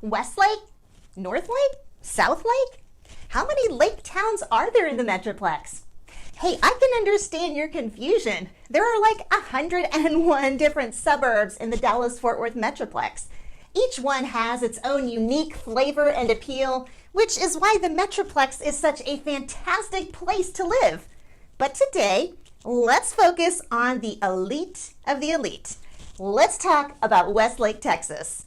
Westlake? Northlake? Southlake? How many lake towns are there in the Metroplex? Hey, I can understand your confusion. There are like 101 different suburbs in the Dallas-Fort Worth Metroplex. Each one has its own unique flavor and appeal, which is why the Metroplex is such a fantastic place to live. But today, let's focus on the elite of the elite. Let's talk about Westlake, Texas.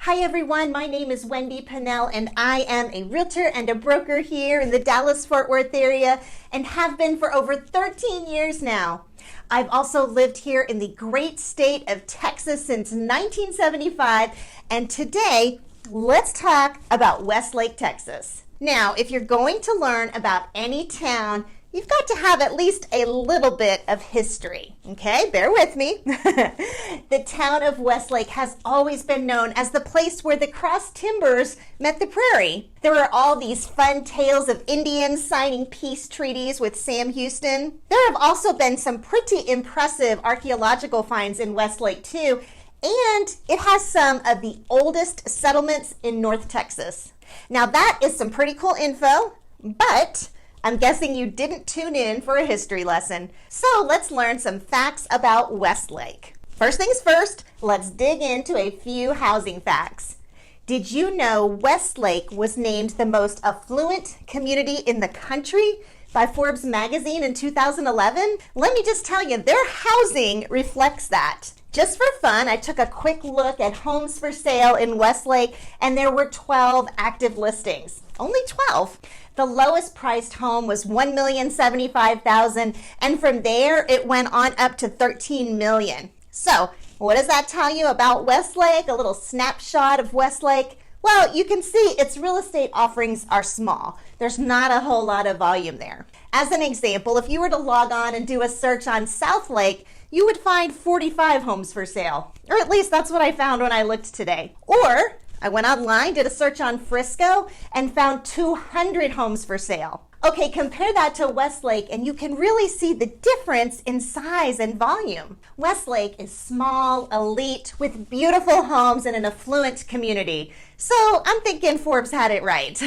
Hi everyone, my name is Wendy Pennell and I am a realtor and a broker here in the Dallas-Fort Worth area and have been for over 13 years now. I've also lived here in the great state of Texas since 1975, and today let's talk about Westlake, Texas. Now, if you're going to learn about any town, you've got to have at least a little bit of history, okay? Bear with me. The town of Westlake has always been known as the place where the cross timbers met the prairie. There are all these fun tales of Indians signing peace treaties with Sam Houston. There have also been some pretty impressive archaeological finds in Westlake too, and it has some of the oldest settlements in North Texas. Now that is some pretty cool info, but I'm guessing you didn't tune in for a history lesson, so let's learn some facts about Westlake. First things first, let's dig into a few housing facts. Did you know Westlake was named the most affluent community in the country by Forbes magazine in 2011? Let me just tell you, their housing reflects that. Just for fun, I took a quick look at homes for sale in Westlake, and there were 12 active listings. Only 12. The lowest priced home was $1,075,000, and from there it went on up to $13 million. So, what does that tell you about Westlake? A little snapshot of Westlake. Well, you can see its real estate offerings are small. There's not a whole lot of volume there. As an example, if you were to log on and do a search on Southlake, you would find 45 homes for sale. Or at least that's what I found when I looked today. Or I went online, did a search on Frisco, and found 200 homes for sale. Okay, compare that to Westlake and you can really see the difference in size and volume. Westlake is small, elite, with beautiful homes in an affluent community. So I'm thinking Forbes had it right.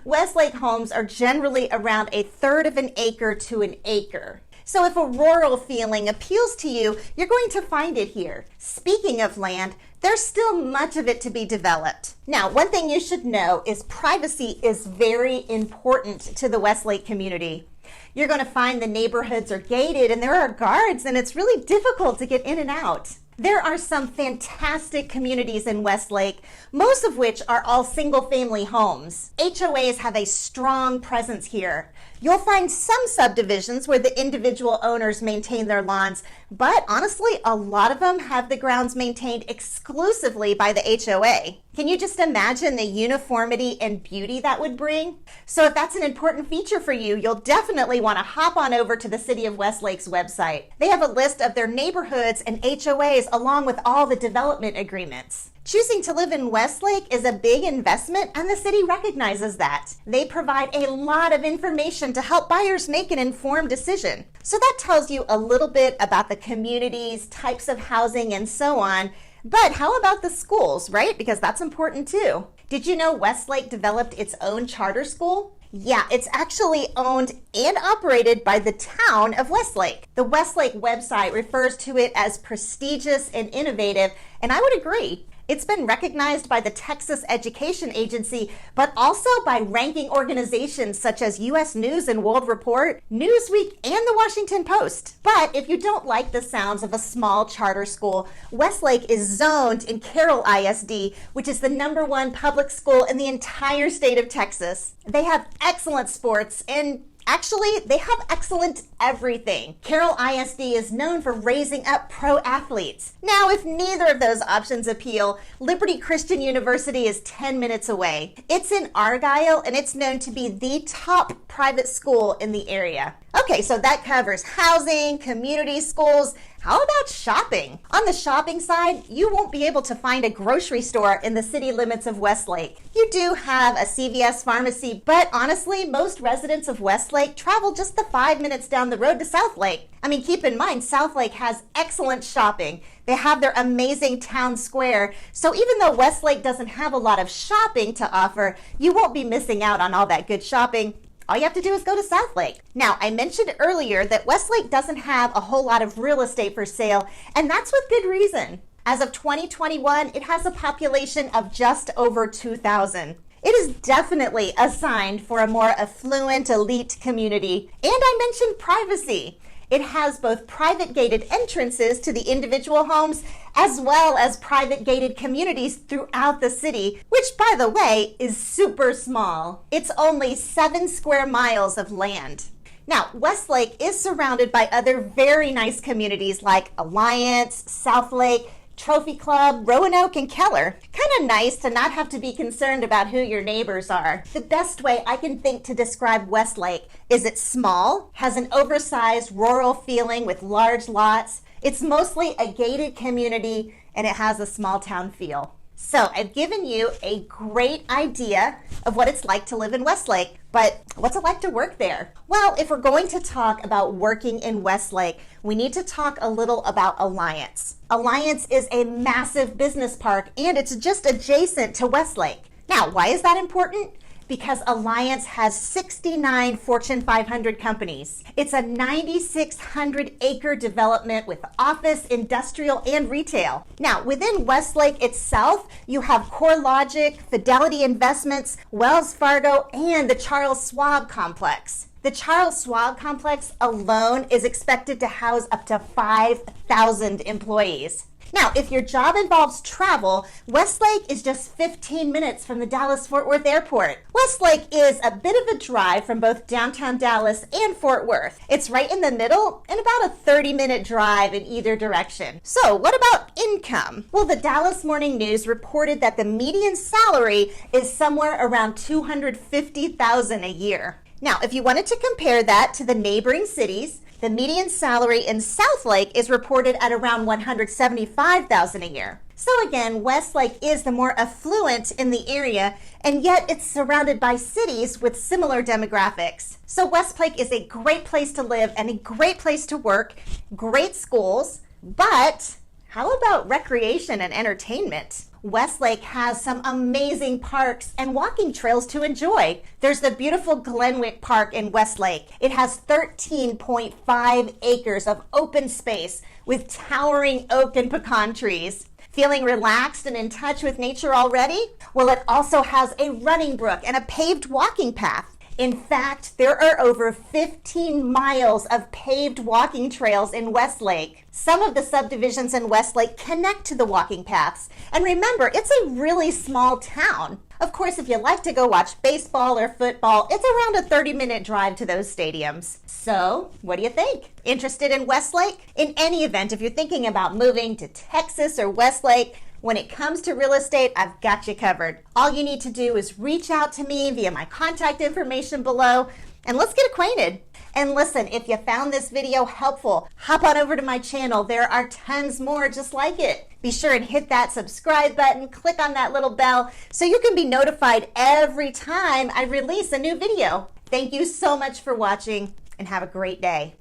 Westlake homes are generally around 1/3 of an acre to an acre. So if a rural feeling appeals to you, you're going to find it here. Speaking of land, there's still much of it to be developed. Now, one thing you should know is privacy is very important to the Westlake community. You're going to find the neighborhoods are gated and there are guards, and it's really difficult to get in and out. There are some fantastic communities in Westlake, most of which are all single-family homes. HOAs have a strong presence here. You'll find some subdivisions where the individual owners maintain their lawns, but honestly, a lot of them have the grounds maintained exclusively by the HOA. Can you just imagine the uniformity and beauty that would bring? So if that's an important feature for you, you'll definitely want to hop on over to the City of Westlake's website. They have a list of their neighborhoods and HOAs along with all the development agreements. Choosing to live in Westlake is a big investment, and the city recognizes that. They provide a lot of information to help buyers make an informed decision. So that tells you a little bit about the communities, types of housing, and so on. But how about the schools, right? Because that's important too. Did you know Westlake developed its own charter school? Yeah, it's actually owned and operated by the town of Westlake. The Westlake website refers to it as prestigious and innovative, and I would agree. It's been recognized by the Texas Education Agency, but also by ranking organizations such as U.S. News and World Report, Newsweek, and the Washington Post. But if you don't like the sounds of a small charter school, Westlake is zoned in Carroll ISD, which is the #1 public school in the entire state of Texas. They have excellent sports and actually, they have excellent everything. Carroll ISD is known for raising up pro athletes. Now, if neither of those options appeal, Liberty Christian University is 10 minutes away. It's in Argyle, and it's known to be the top private school in the area. Okay, so that covers housing, community schools. How about shopping? On the shopping side, you won't be able to find a grocery store in the city limits of Westlake. You do have a CVS pharmacy, but honestly, most residents of Westlake travel just the 5 minutes down the road to Southlake. I mean, keep in mind, Southlake has excellent shopping. They have their amazing town square. So even though Westlake doesn't have a lot of shopping to offer, you won't be missing out on all that good shopping. All you have to do is go to Southlake. Now, I mentioned earlier that Westlake doesn't have a whole lot of real estate for sale, and that's with good reason. As of 2021, it has a population of just over 2,000. It is definitely assigned for a more affluent, elite community. And I mentioned privacy. It has both private gated entrances to the individual homes as well as private gated communities throughout the city, which, by the way, is super small. It's only 7 square miles of land. Now, Westlake is surrounded by other very nice communities like Alliance, Southlake, Trophy Club, Roanoke, and Keller. Kind of nice to not have to be concerned about who your neighbors are. The best way I can think to describe Westlake is it's small, has an oversized rural feeling with large lots. It's mostly a gated community, and it has a small town feel. So I've given you a great idea of what it's like to live in Westlake, but what's it like to work there? Well, if we're going to talk about working in Westlake, we need to talk a little about Alliance. Alliance is a massive business park, and it's just adjacent to Westlake. Now, why is that important? Because Alliance has 69 Fortune 500 companies. It's a 9,600-acre development with office, industrial, and retail. Now, within Westlake itself, you have CoreLogic, Fidelity Investments, Wells Fargo, and the Charles Schwab complex. The Charles Schwab complex alone is expected to house up to 5,000 employees. Now, if your job involves travel, Westlake is just 15 minutes from the Dallas-Fort Worth airport. Westlake is a bit of a drive from both downtown Dallas and Fort Worth. It's right in the middle and about a 30-minute drive in either direction. So what about income? Well, the Dallas Morning News reported that the median salary is somewhere around $250,000 a year. Now, if you wanted to compare that to the neighboring cities, the median salary in Southlake is reported at around $175,000 a year. So again, Westlake is the more affluent in the area, and yet it's surrounded by cities with similar demographics. So Westlake is a great place to live and a great place to work, great schools, but how about recreation and entertainment? Westlake has some amazing parks and walking trails to enjoy. There's the beautiful Glenwick Park in Westlake. It has 13.5 acres of open space with towering oak and pecan trees. Feeling relaxed and in touch with nature already? Well, it also has a running brook and a paved walking path. In fact, there are over 15 miles of paved walking trails in Westlake. Some of the subdivisions in Westlake connect to the walking paths. And remember, it's a really small town. Of course, if you like to go watch baseball or football, it's around a 30-minute drive to those stadiums. So, what do you think? Interested in Westlake? In any event, if you're thinking about moving to Texas or Westlake, when it comes to real estate, I've got you covered. All you need to do is reach out to me via my contact information below, and let's get acquainted. And listen, if you found this video helpful, hop on over to my channel. There are tons more just like it. Be sure and hit that subscribe button, click on that little bell, so you can be notified every time I release a new video. Thank you so much for watching, and have a great day.